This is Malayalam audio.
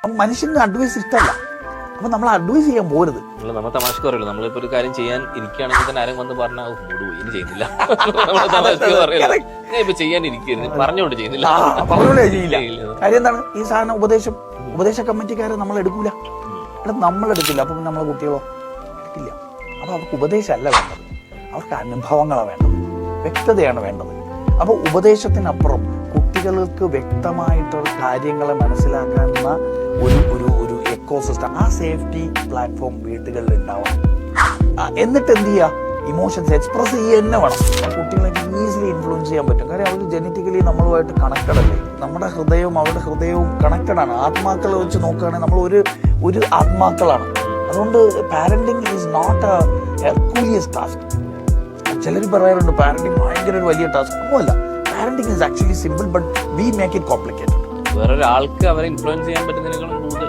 അപ്പം മനുഷ്യന് അഡ്വൈസ് ഇഷ്ടമല്ല. അപ്പം നമ്മൾ അഡ്വൈസ് ചെയ്യാൻ പോരുത്. നമ്മൾ തമാശക്ക് പറയല്ലോ, നമ്മളിപ്പോ ഒരു കാര്യം ചെയ്യാൻ ഇരിക്കുകയാണെങ്കിൽ തന്നെ ആരും വന്ന് പറഞ്ഞാൽ മൂട് പോയി ഇനി ചെയ്യുന്നില്ല. ഇപ്പൊ ചെയ്യാൻ ഇരിക്കുന്നു പറഞ്ഞോണ്ട് ചെയ്യുന്നില്ല, പറഞ്ഞോളേ ചെയ്യില്ല. കാര്യം എന്താണ്? ഈ സാധനം ഉപദേശ കമ്മിറ്റിക്കാരെ നമ്മൾ എടുക്കൂല, നമ്മളെടുക്കില്ല. അപ്പം നമ്മളെ കുട്ടികളോ എടുക്കില്ല. അപ്പം അവർക്ക് ഉപദേശമല്ല വേണ്ടത്, അവർക്ക് അനുഭവങ്ങളാണ് വേണ്ടത്, വ്യക്തതയാണ് വേണ്ടത്. അപ്പോൾ ഉപദേശത്തിനപ്പുറം കുട്ടികൾക്ക് വ്യക്തമായിട്ടുള്ള കാര്യങ്ങളെ മനസ്സിലാക്കാവുന്ന ഒരു എക്കോസിസ്റ്റം, ആ സേഫ്റ്റി പ്ലാറ്റ്ഫോം വീടുകളിൽ ഉണ്ടാവണം. എന്നിട്ട് എന്ത് ചെയ്യുക? ഇമോഷൻസ് എക്സ്പ്രസ് ചെയ്യുക തന്നെ വേണം. കുട്ടികളെ ഈസിലി ഇൻഫ്ലുവൻസ് ചെയ്യാൻ പറ്റും. കാര്യം അവർ ജനറ്റിക്കലി നമ്മളുമായിട്ട് കണക്റ്റഡ് അല്ലേ. നമ്മുടെ ഹൃദയവും അവരുടെ ഹൃദയവും കണക്റ്റഡ് ആണ്. ആത്മാക്കളെ വെച്ച് നോക്കുകയാണെങ്കിൽ നമ്മൾ ഒരു ആത്മാക്കളാണ്. അതുകൊണ്ട് parenting is not a herculean task. ചിലർ പറയാറുണ്ട് പാരന്റിങ് ഭയങ്കര ഒരു വലിയ ടാസ്ക്. ഒന്നുമല്ല, parenting is actually simple, but we make it complicated. വേറൊരാൾക്ക് അവരെ ഇൻഫ്ലുവൻസ് ചെയ്യാൻ പറ്റുന്നതിനേക്കാളും കൂടുതൽ